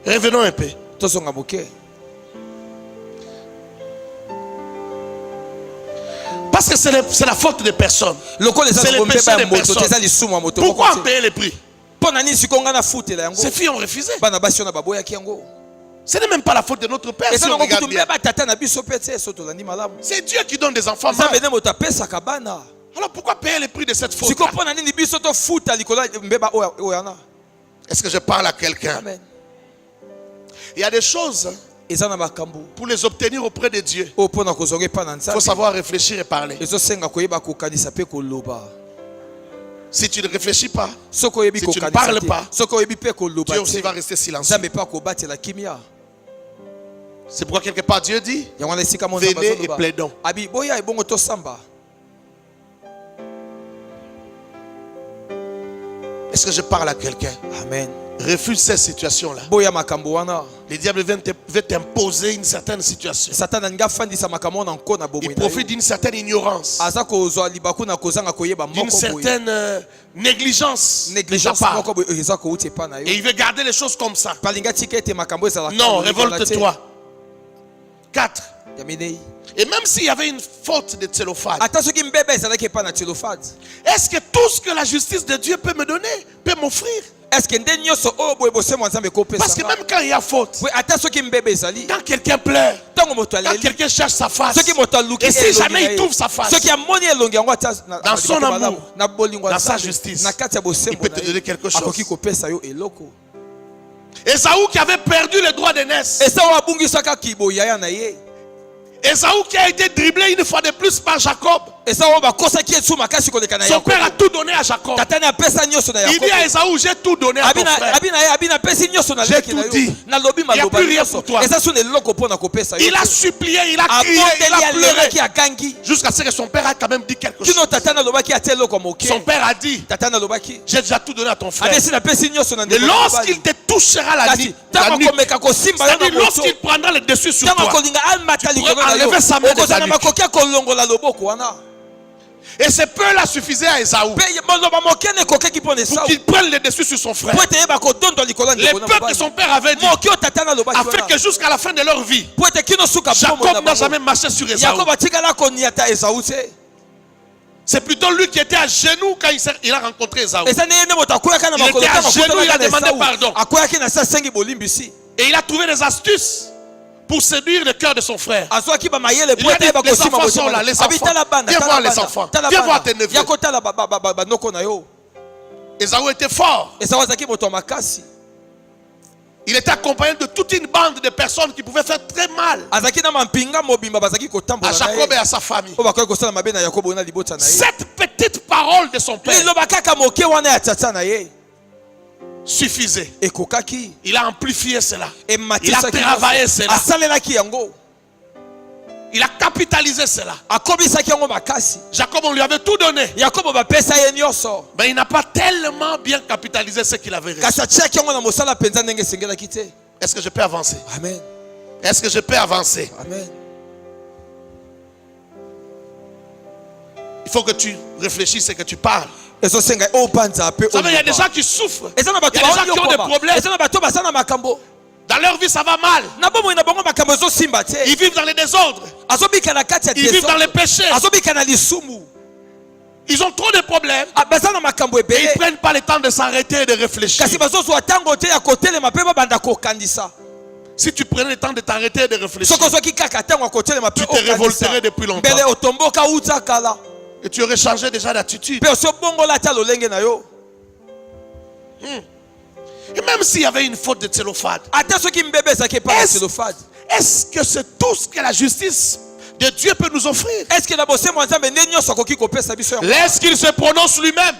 Revenons un peu. tozonga moke Parce que c'est la faute de personne. lokola eza C'est na le bombeba péché ya des moto te personnes. eza lisumu ya moto moko Pourquoi te payer les prix? mpo na nini siko ngai nafutela yango Ces filles ont refusé. bana basi oyo na baboyaki yango Ce n'est même pas la faute de notre Père. Si eza on nango regarde kutu bien. mbeba tata na biso mpe te so tolandi malamu C'est Dieu qui donne des enfants nzambe mâles. nde moto apesaka bana Alors pourquoi payer les prix de cette faute? siko mpo na nini biso tofuta likolo ya mbeba oyo wana Est-ce que je parle à quelqu'un? amen Il y a des choses eza na makambo pour les obtenir auprès de Dieu. oyo mpo na kozonga epa na Il faut nzambe savoir réfléchir et parler. ezosenga koyeba kokanisa mpe koloba Si tu ne réfléchis pas, soki oyebi Si tu ne kokanisa parles te pas, soki oyebi mpe koloba Dieu aussi te va rester silencieux. nzambe mpe akobatela kimia C'est pourquoi quelque part Dieu dit, yango wana esika mo venez nzambe et azoloba plaidons. abi boya ebongo tosamba Est-ce que je parle à quelqu'un? amen refuse ces situations-là. boya makambo wana. Le diable veut t'imposer une certaine situation. Satan anga fandisa makambo na nko na bomoi Il profite d'une certaine ignorance, aza kozwa libaku na kozanga koyeba d'une moko boye. certaine négligence de sa Négligence part. moko boye eza ko uti pa na yo. Et il veut garder les choses comme ça. Palinga tikete makambo ezala. Non, révolte-toi. 4. Ya minei. Et même s'il y avait une faute de Tsélophane, Ata soki mbebe ezala ke pa na Télofade. est-ce que tout ce que la justice de Dieu peut me donner, peut m'offrir? Est-ce que nde nyonso oyo boye bose mwa nzambe ko pesa? Parce que même quand il y a faute, Oui, ata soki mbebe ezali. quand quelqu'un pleure, Tango moto quand aleli. quelqu'un cherche sa face, Soki moto aluki et si jamais il trouve sa face, soki amoni elongi yango ata dans son amour, na bolingo dans sa justice, na kati ya bosembo il peut te donner quelque chose. akoki kopesa yo eloko. Ésaü qui avait perdu le droit d'aînesse, Esau abungisaka kiboya ya na ye. Ésaü qui a été dribblé une fois de plus par Jacob. Esau bakosaki esu makasi koleka na Son père a Yakobo. tout donné à Jacob. Tatani apesa nyonso na Il Yakobo. dit à Ésaü, j'ai tout donné à ton frère. Abina pesi nyonso na J'ai leki na tout yo. dit. Na lobi Il y a maloba plus rien nyonso. pour toi. Esa sune eloko pona kopesa yo. Il a supplié, il a crié, il a pleuré pleuré. akangi. Jusqu'à ce que son père a quand même dit quelque chose. Kino tatana lobaki ate eloko moke. Son père a dit, Tatana lobaki. j'ai déjà tout donné à ton frère. Abesi na pesi nyonso na Et ndeko. lorsqu'il te touchera la nuque, komeka kosimba yo na c'est-à-dire moto. lorsqu'il prendra le dessus sur Tango toi, kolinga almata likolo na yo. enlever sa main de ta Okozana nuque. makoki kolongola loboko wana. et ce peu-là suffisait à Ésaü Pe maloba moke ne kokeki pona pour Esau. qu'il prenne le dessus sur son frère. Po ete yeba kodondo likolo na Les ndeko na peuples que mobali. son père avait dit, Moki o tatana lobaki afin wana. que jusqu'à la fin de leur vie, Po ete kino suka bomo na Jacob n'a bango. jamais marché sur Ésaü. Yakobo atikala koniata Esau te. C'est plutôt lui qui était à genoux quand il a rencontré Ésaü. Esa ne yene moto akoyaka na Il makolo était à ta genoux, il a demandé Esau. pardon. Akoyaki na sa sengi bolimbisi. Et il a trouvé des astuces pour séduire le cœur de son frère. Azwaki ba mayele Il po a dit, ete ba les kosima enfants sont là, les enfants. Abitala banda. Viens tala voir les banda, enfants. tala Viens banda. voir tes neveux. Yakotala ba noko na yo. Ésaü était fort. Esau azaki moto makasi. Il était accompagné de toute une bande de personnes qui pouvaient faire très mal Azaki na mampinga mobimba bazaki kotambola à na Jacob et ye. à sa famille. Po bakoki kosala mabe na Yakobo na libota na ye. Cette petite parole de son père Liloba kaka moke wana ya tata na ye. suffisait. Ekokaki. Il a amplifié cela. Ematisaki. Il a travaillé cela. Asalelaki yango. Il a capitalisé cela. Akobisaki yango makasi. Jacob, on lui avait tout donné. Yakobo bapesa ye nyonso. Mais il n'a pas tellement bien capitalisé ce qu'il avait reçu. Kasi atiaki yango na mosala penza ndenge esengelaki te. Est-ce que je peux avancer? Amen. Est-ce que je peux avancer? Amen. Il faut que tu réfléchisses et que tu parles. Ezosenga o panza pe. Vous savez, il y a des gens qui souffrent. Eza na Il y bato a des gens qui ont des problèmes. Eza na bato basana makambo. Dans leur vie, ça va mal. Na bomo ina bango makambo ezosimba te. Ils vivent dans les désordres. Azobika na kati ya Ils vivent dans les péchés. Azobika na lisumu. Ils ont trop de problèmes. Basana makambo Et ils ebele. ne prennent pas le temps de s'arrêter et de réfléchir. Kasi bazozwa tango te ya kotelema pe babanda kokandisa. Si tu prenais le temps de t'arrêter et de réfléchir, Soko zoki kaka tango ya kotelema pe tu te révolterais depuis longtemps. Mbele otomboka uta kala. Et tu aurais changé déjà d'attitude. Pe osobongola ta lolenge na yo. Et même s'il y avait une faute de Tsélophade, Ata soki mbebe ezaki pa Télofade. est-ce que c'est tout ce que la justice de Dieu peut nous offrir? Est-ce que na bosembo nzambe nde nyonso akoki kopesa biso yango? Laisse qu'il se prononce lui-même.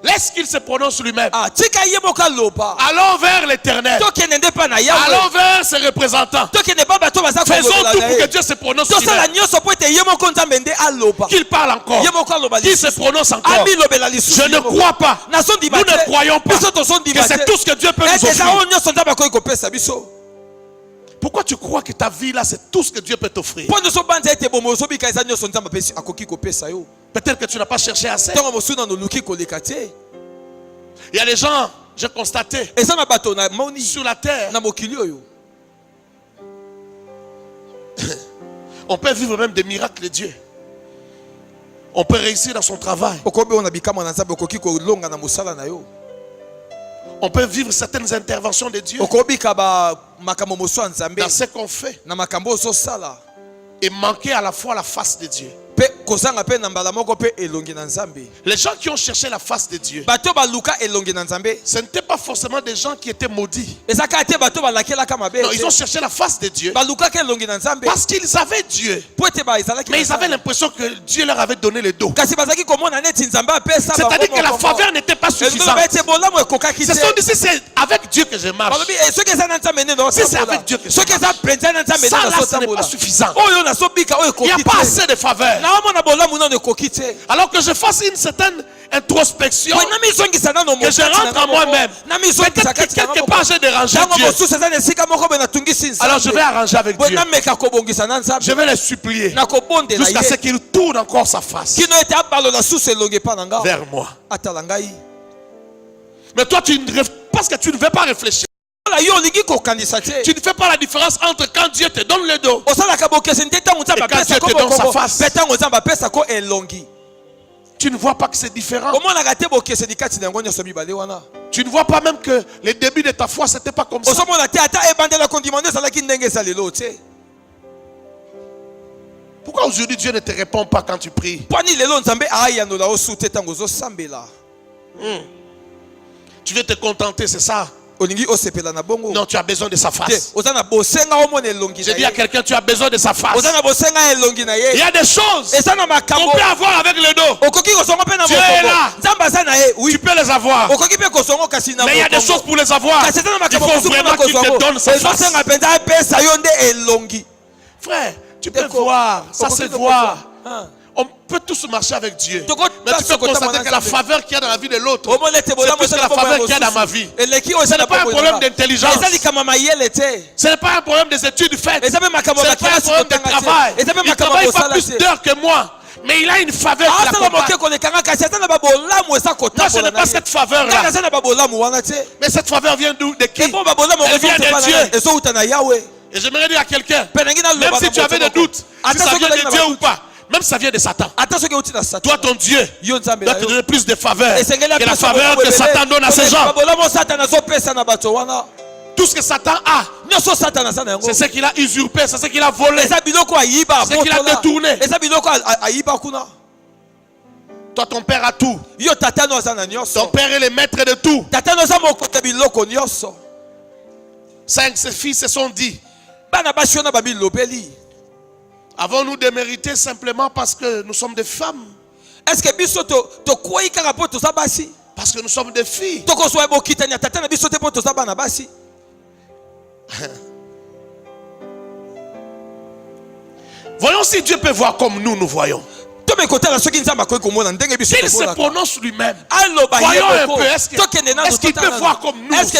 Laisse qu'il se prononce lui-même. Ah, tika ye moka loba. Allons vers l'éternel. Tokende nde pa na yawe. Allons vers ses représentants. Tokende ba bato baza Faisons koloba tout na pour que ye. Dieu se prononce Tosala lui-même. nyonso po ete ye moko nzambe nde aloba. Qu'il parle encore. Ye moko aloba Qu'il se lisusu. prononce encore. Ami lobela lisusu. Je ne crois pas. Nazo ndima Nous te. ne croyons pas Biso tozo que ndima c'est te. tout ce que Dieu peut nous Ete za offrir. o nyonso nzambe akoki kopesa biso. Pourquoi tu crois que ta vie là, c'est tout ce que Dieu peut t'offrir? Po nyonso banza ete bomo osobika eza nyonso nzambe akoki kopesa yo. Peut-être que tu n'as pas cherché assez. Ntango mosuna noluki koleka te. Il y a des gens, j'ai constaté, Eza na bato na moni sur la terre, na mokili oyo. on peut vivre même des miracles de Dieu. On peut réussir dans son travail. Okobe ona bikama na nzambe okoki kolonga na mosala na yo. On peut vivre certaines interventions de Dieu Okobika ba makambo moso ya nzambe dans ce qu'on fait na makambo ososala. et manquer à la fois la face de Dieu. Pe kozanga pe na mbala moko pe elongi na nzambe. Les gens qui ont cherché la face de Dieu, Bato baluka elongi na nzambe. ce n'étaient pas forcément des gens qui étaient maudits. Ezaka te bato balakelaka mabe. Non, ils ont cherché la face de Dieu baluka ke elongi na nzambe. parce qu'ils avaient Dieu. Po ete ba ezalaki. Mais ils avaient l'impression que Dieu leur avait donné le dos. Kasi bazaki komona neti nzambe apesa ba. C'est-à-dire que la faveur n'était pas suffisante. Ba ete bolamu ekokaki Ce te. sont dit, si c'est avec Dieu que je marche. Balobi soki eza na nzambe nde Si c'est avec Dieu que je soki eza penza na nzambe Ça nde là, ce n'est nasotambola. pas suffisant. Oyo nasobika oyo Il n'y a ekoki pas te. assez de faveur. Alors que je fasse une certaine introspection, que je rentre en moi-même. Peut-être que quelque part j'ai dérangé Dieu. Alors je vais arranger avec Dieu. Je vais les supplier jusqu'à ce qu'il tourne encore sa face vers moi. Mais toi, parce que tu ne veux pas réfléchir. Tu ne fais pas la différence entre quand Dieu te donne le dos et quand Dieu te donne sa face. Tu ne vois pas que c'est différent. Tu ne vois pas même que les débuts de ta foi, ce n'était pas comme ça. Pourquoi aujourd'hui Dieu ne te répond pas quand tu pries? Tu veux te contenter, c'est ça? Non, tu as besoin de sa face. J'ai dit à quelqu'un, tu as besoin de sa face. Il y a des choses qu'on peut avoir avec le dos. Dieu est là. Tu peux les avoir. Mais il y a des choses pour les avoir. Il faut vraiment qu'il te donne sa face. Frère, tu peux voir. Ça se voit. On peut tous marcher avec Dieu. Mais tu peux constater que la faveur qu'il y a dans la vie de l'autre, c'est plus que la faveur qu'il y a dans ma vie. Ce n'est pas un problème d'intelligence. Ce n'est pas un problème des études faites. Ce n'est pas un problème de travail. Il ne travaille pas plus d'heures que moi. Mais il a une faveur qui l'accompagne. Non, ce n'est pas cette faveur-là. Mais cette faveur vient d'où? De qui? Elle vient de Dieu. Et j'aimerais dire à quelqu'un, même si tu avais des doutes, si ça vient de Dieu ou pas, même si ça vient de Satan, toi ton Dieu doit te donner plus de faveur que la faveur que Satan donne à ces gens. Tout ce que Satan a, c'est ce qu'il a usurpé, c'est ce qu'il a volé, c'est ce qu'il a détourné. Toi ton père a tout. Ton père est le maître de tout. 5 ses fils se sont dit, avons-nous démérité simplement parce que nous sommes des femmes? Parce que nous sommes des filles. Voyons si Dieu peut voir comme nous voyons. Qu'il se prononce lui-même. Voyons un peu. Est-ce qu'il peut voir comme nous aussi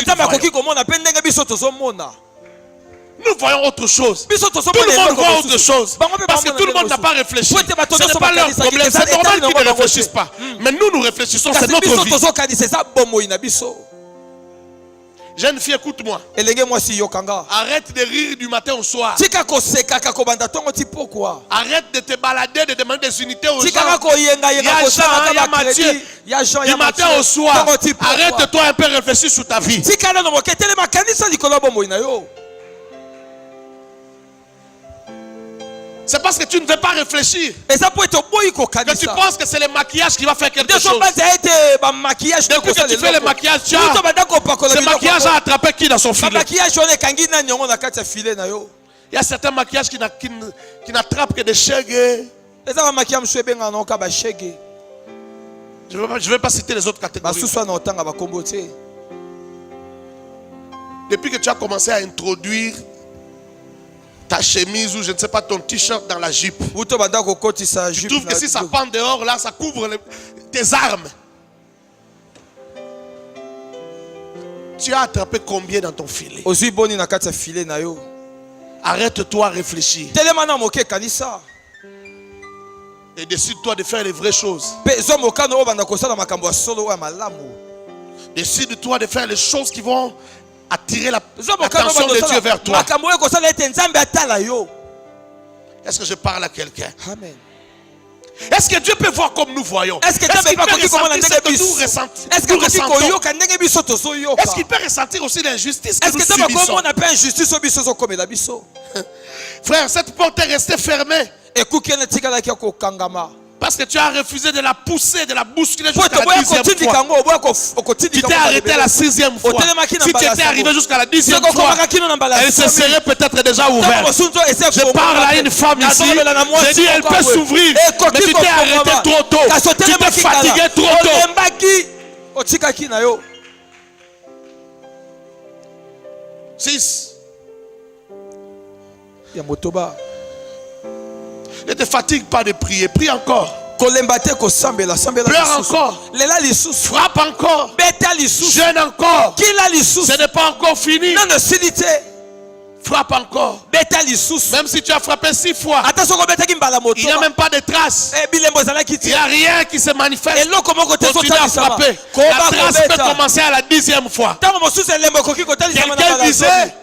nous voyons autre chose. Tout le monde voit autre chose. Parce que tout le monde n'a pas réfléchi. Ce n'est pas leur problème. C'est normal qu'ils ne réfléchissent pas. Mais nous réfléchissons. C'est notre vie. Jeune fille, écoute-moi. Arrête de rire du matin au soir. Arrête de te balader, de demander des unités aux gens. Il y a Jean, il y a Mathieu. Du matin au soir. Arrête-toi un peu, réfléchir sur ta vie. C'est parce que tu ne veux pas réfléchir que tu penses que c'est le maquillage qui va faire quelque chose. Depuis que tu fais le maquillage, ce maquillage a attrapé qui dans son filet? Il y a certains maquillages qui n'attrapent que des chègues. Je ne vais pas citer les autres catégories. Depuis que tu as commencé à introduire ta chemise ou je ne sais pas ton t-shirt dans la jupe, tu trouves que si ça pend dehors là, ça couvre tes armes. Tu as attrapé combien dans ton filet? Arrête-toi à réfléchir et décide-toi de faire les vraies choses. Décide-toi de faire les choses qui vont attirer l'attention de Dieu vers toi. Est-ce que je parle à quelqu'un? Amen. Est-ce que Dieu peut voir comme nous voyons? Est-ce qu'il peut ressentir ce que nous ressentons? Est-ce qu'il peut ressentir aussi l'injustice que nous subissons? Frère, cette porte est restée fermée parce que tu as refusé de la pousser, de la bousculer jusqu'à la 10e fois. Tu t'es arrêté à la 6e fois. Si tu étais arrivé jusqu'à la 10e fois, elle se serait peut-être déjà ouverte. Je parle à une femme ici. Je dis, elle peut s'ouvrir. Mais tu t'es arrêté trop tôt. Tu t'es fatigué trop tôt. 6. Ne te fatigue pas de prier. Prie encore. Pleure encore. Frappe encore. Jeûne encore. Ce n'est pas encore fini. Frappe encore. Même si tu as frappé 6 fois, il n'y a même pas de traces. Il n'y a rien qui se manifeste. Continue à frapper. La trace peut commencer à la 10e fois. Quelqu'un disait,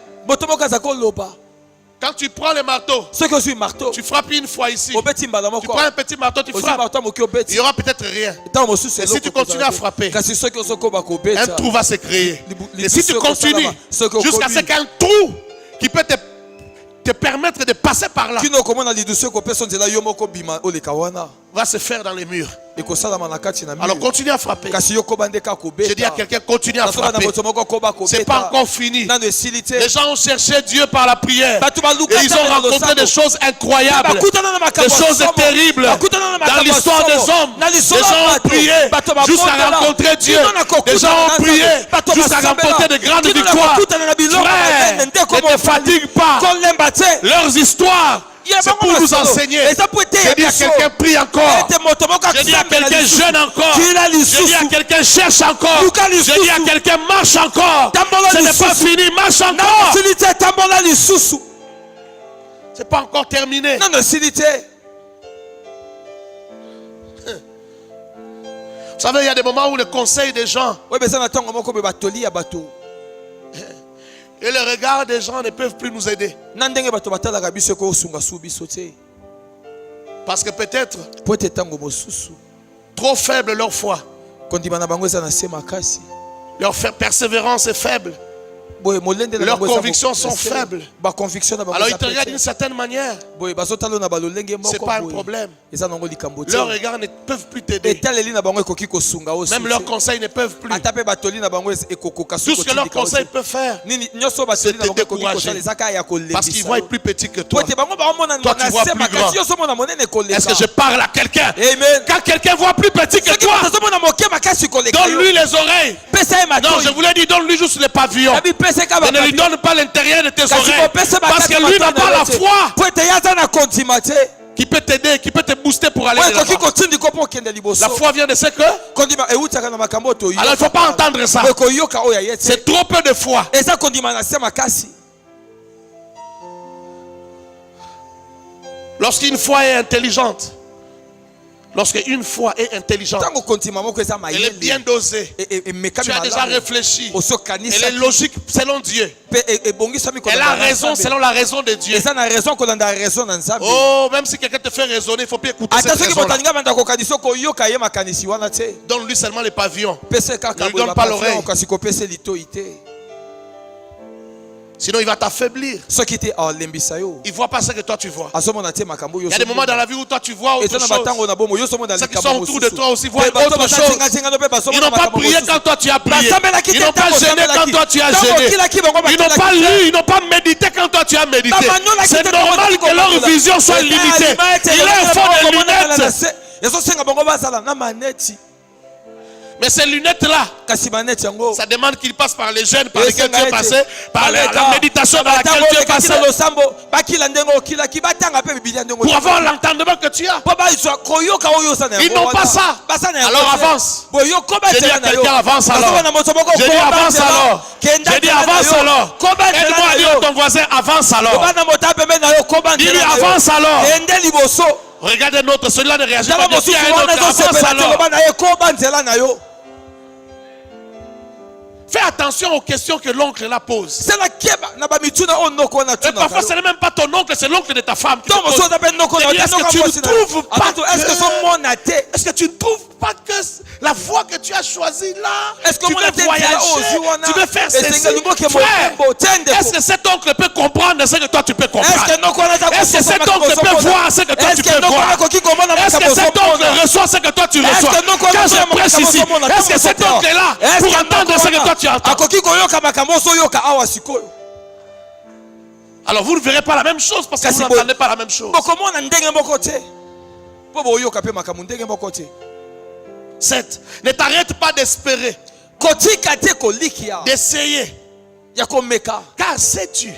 quand tu prends le marteau, tu frappes une fois ici. Tu prends un petit marteau, tu frappes. Il n'y aura peut-être rien. Et si tu continues à frapper, un trou va se créer. Et si tu continues jusqu'à ce qu'un trou qui peut te permettre de passer par là va se faire dans les murs. Alors continue à frapper. Je dis à quelqu'un, continue à frapper. Ce n'est pas encore fini. Les gens ont cherché Dieu par la prière. Et ils ont rencontré des choses incroyables, des choses terribles dans l'histoire des hommes. Les gens ont prié jusqu'à rencontrer Dieu. Les gens ont prié jusqu'à remporter de grandes victoires. Frère, ne te fatigue pas. Leurs histoires, c'est pour nous enseigner. Je dis à quelqu'un, prie encore. Je dis à quelqu'un, jeûne encore. Je dis à quelqu'un, cherche encore. Je dis à quelqu'un, marche encore. Ce n'est pas fini, marche encore. Ce n'est pas encore terminé. Vous savez, il y a des moments où le conseil des gens et le regard des gens ne peuvent plus nous aider. Parce que peut-être trop faible leur foi. Leur persévérance est faible. Leurs convictions sont faibles. Alors ils te regardent d'une certaine manière. Ce n'est pas un problème. Leurs regards ne peuvent plus t'aider. Même leurs conseils ne peuvent plus. Tout ce que leurs conseils peuvent faire, c'est te décourager. Parce qu'ils voient plus petit que toi. Toi tu vois plus grand. Est-ce que je parle à quelqu'un? Quand quelqu'un voit plus petit que toi, donne-lui les oreilles. Non, je voulais dire, donne-lui juste les pavillons. Ne lui donne pas l'intérieur de tes oreilles. Parce que lui n'a pas la foi qui peut t'aider, qui peut te booster pour aller là-bas. La foi vient de ce que. Alors il ne faut pas entendre ça. C'est trop peu de foi. Lorsqu'une foi est intelligente, lorsqu'une foi est intelligente, elle est bien dosée. Tu as déjà réfléchi. Elle est logique selon Dieu. Elle a raison selon la raison de Dieu. Oh, même si quelqu'un te fait raisonner, il ne faut plus écouter cette raison-là. Donne-lui seulement les pavillons. Ne lui donne pas l'oreille. Sinon il va t'affaiblir. Il ne voit pas ce que toi tu vois. Il y a des moments dans la vie où toi tu vois autre chose. Ceux qui sont autour de toi aussi voient autre chose. Ils n'ont pas prié quand toi tu as prié. Ils n'ont pas gêné quand toi tu as gêné. Ils n'ont pas lu, ils n'ont pas médité quand toi tu as médité. C'est normal que leur vision soit limitée. Il leur faut des lunettes. Mais ces lunettes-là, ça demande qu'il passe par les jeûnes par lesquels tu es passé, par la méditation dans laquelle tu es passé, pour avoir l'entendement que tu as. Ils n'ont pas ça. Alors avance. Je dis à quelqu'un, avance alors. Je dis avance alors. Je dis avance alors. Aide-moi à dire à ton voisin, avance alors. Dis-lui avance alors. Regardez notre, celui-là ne réagit pas. Dis à un autre, avance alors. Fais attention aux questions que l'oncle là pose. Et parfois ce n'est même pas ton oncle, c'est l'oncle de ta femme qui te pose. Est-ce que tu ne trouves pas que la voie que tu as choisie là, tu veux voyager, tu veux faire ceci, frère, est-ce que cet oncle peut comprendre ce que toi tu peux comprendre? Est-ce que cet oncle peut voir ce que toi tu peux voir? Est-ce que cet oncle reçoit ce que toi tu reçois? Quand je prêche ici, est-ce que cet oncle est là pour entendre ce que toi tu entends? Alors vous ne verrez pas la même chose parce que vous n'entendez pas la même chose. 7. Ne t'arrête pas d'espérer, d'essayer. Car sais-tu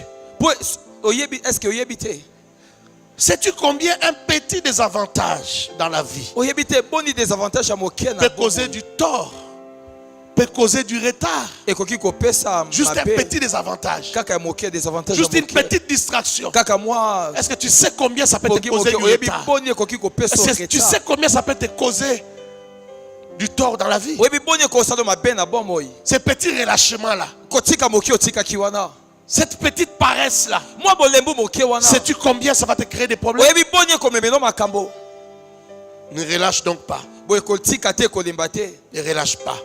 Sais-tu combien un petit désavantage dans la vie peut causer du tort, peut causer du retard? Juste un petit désavantage. Juste une petite distraction. Est-ce que tu sais combien ça peut te causer du retard? Est-ce que tu sais combien ça peut te causer du tort dans la vie? Ces petits relâchements-là, cette petite paresse-là, sais-tu combien ça va te créer des problèmes? Ne relâche donc pas. Ne relâche pas.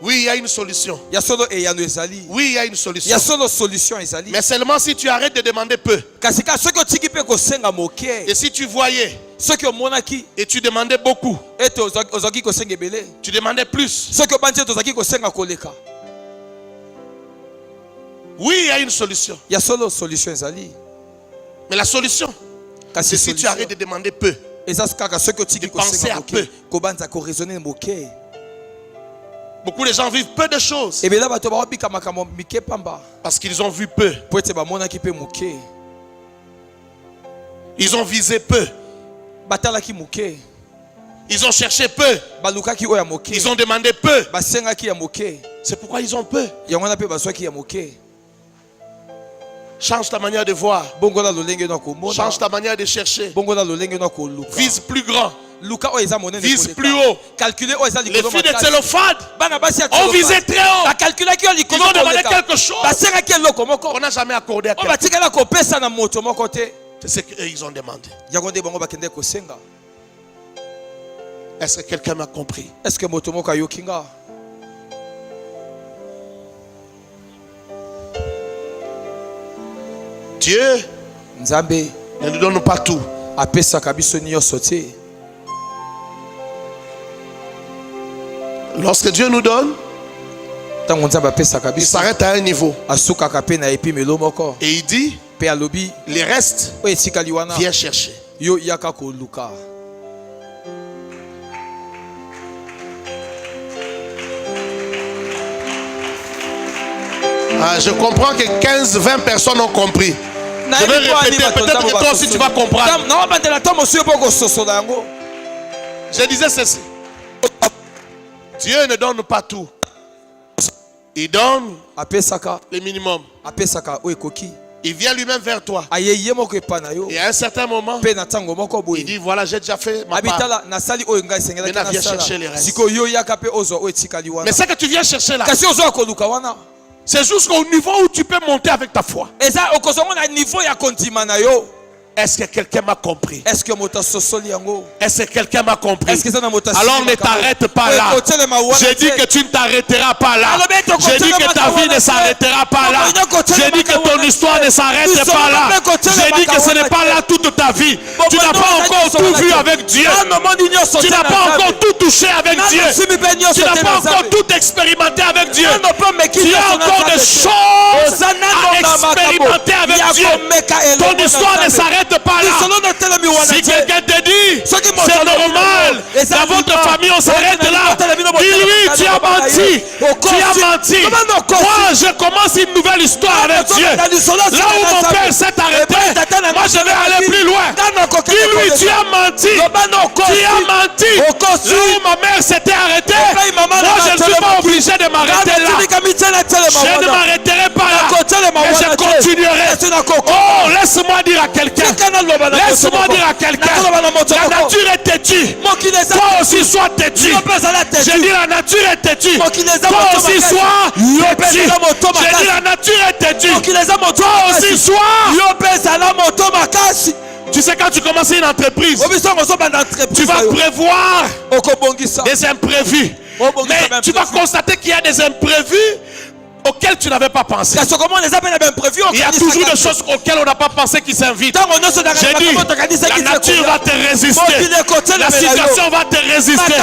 Oui, il y a une solution. Oui, il y a une solution. Mais seulement si tu arrêtes de demander peu. Et si tu voyais et tu demandais beaucoup, tu demandais plus. Oui, il y a une solution. Mais la solution, c'est si tu arrêtes de demander peu. De penser à peu. Beaucoup de gens vivent peu de choses parce qu'ils ont vu peu. Ils ont visé peu. Ils ont cherché peu. Ils ont demandé peu. C'est pourquoi ils ont peu. Change ta manière de voir. Change ta manière de chercher. Vise plus grand. Vise plus haut. Les filles de Tsélophane ont visé très haut. Ils ont demandé quelque chose. On n'a jamais accordé à quelqu'un. C'est ce qu'ils ont demandé. Est-ce que quelqu'un m'a compris? Dieu ne nous donne pas tout. Lorsque Dieu nous donne, il s'arrête à un niveau. Et il dit, les restes, viens chercher. Je comprends que 15-20 personnes ont compris. Je vais répéter, peut-être que toi aussi tu vas comprendre. Je disais ceci. Dieu ne donne pas tout. Il donne le minimum. Il vient lui-même vers toi. Et à un certain moment, il dit voilà, j'ai déjà fait ma part. Maintenant viens chercher les restes. Mais ce que tu viens chercher là, c'est jusqu'au niveau où tu peux monter avec ta foi. Est-ce que quelqu'un m'a compris? Est-ce que quelqu'un m'a compris? Alors ne t'arrête pas là. J'ai dit que tu ne t'arrêteras pas là. J'ai dit que ta vie ne s'arrêtera pas là. J'ai dit que ton histoire ne s'arrête pas là. J'ai dit que ce n'est pas là toute ta vie. Tu n'as pas encore tout vu avec Dieu. Tu n'as pas encore tout touché avec Dieu. Tu n'as pas encore tout expérimenté avec Dieu. Tu as encore des choses à expérimenter avec Dieu. Ton histoire ne s'arrête pas là. Si quelqu'un te dit c'est normal, dans votre famille on s'arrête là, dis-lui tu as menti. Tu as menti. Moi je commence une nouvelle histoire avec Dieu. Là où mon père s'est arrêté, moi je vais aller plus loin. Dis-lui tu as menti. Tu as menti. Là où ma mère s'était arrêtée, moi je ne suis pas obligé de m'arrêter là. Je ne m'arrêterai pas là. Et je continuerai. Oh, laisse-moi dire à quelqu'un. Laisse-moi dire à quelqu'un. La nature est têtue. Toi aussi sois têtu. J'ai dit la nature est têtue. Toi aussi sois têtu. J'ai dit la nature est têtue. Toi aussi sois. Tu sais quand tu commences une entreprise, tu vas prévoir des imprévus. Mais tu vas constater qu'il y a des imprévus auxquels tu n'avais pas pensé. Il y a toujours des choses auxquelles on n'a pas pensé qui s'invitent. J'ai dit, la nature va te résister. La situation va te résister.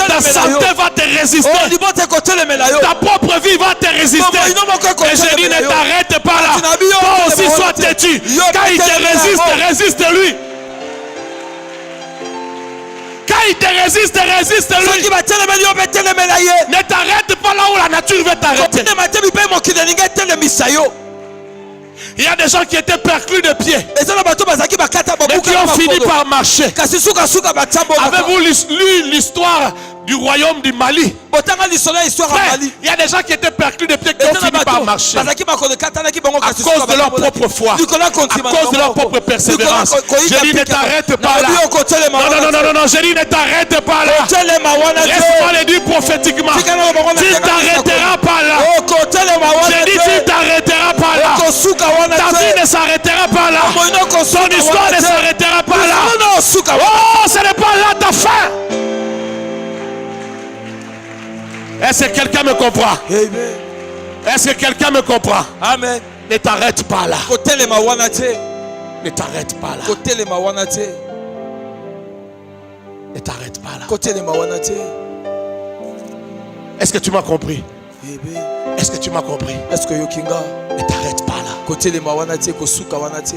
Ta santé va te résister. Ta propre vie va te résister. Et j'ai dit, ne t'arrête pas là. Toi aussi sois têtu. Quand il te résiste, résiste-lui. Quand il te résiste, résiste-lui. Ne t'arrête pas là où la nature veut t'arrêter. Il y a des gens qui étaient perclus de pieds eza na bato bazaki bakata mais qui ont fini par marcher. kasi suka batambo Avez-vous lu l'histoire du royaume du Mali? botanga lisolo ya histoire ya Mali. Il y a des gens qui étaient perclus de pieds qui ont fini par marcher bazaki bakolo katanaki bango à kasi cause de leur propre foi, à cause de leur propre persévérance. Je dis ne t'arrête pas là. Non, je dis ne t'arrête pas là. Laisse-moi le dire prophétiquement. Tu ne t'arrêteras pas là. Je dis tu ne t'arrêteras pas là. Ta vie ne s'arrêtera pas là. Son histoire ne s'arrêtera pas là. Oh, ce n'est pas là ta fin. Est-ce que quelqu'un me comprend? Est-ce que quelqu'un me comprend? Amen. Ne t'arrête pas là. Ne Ne t'arrête pas là. Ne t'arrête pas là. Est-ce que tu m'as compris? Est-ce que tu m'as compris? Est-ce que yokinga? Ne t'arrête pas là. Kotelema wana te kosuka wana te.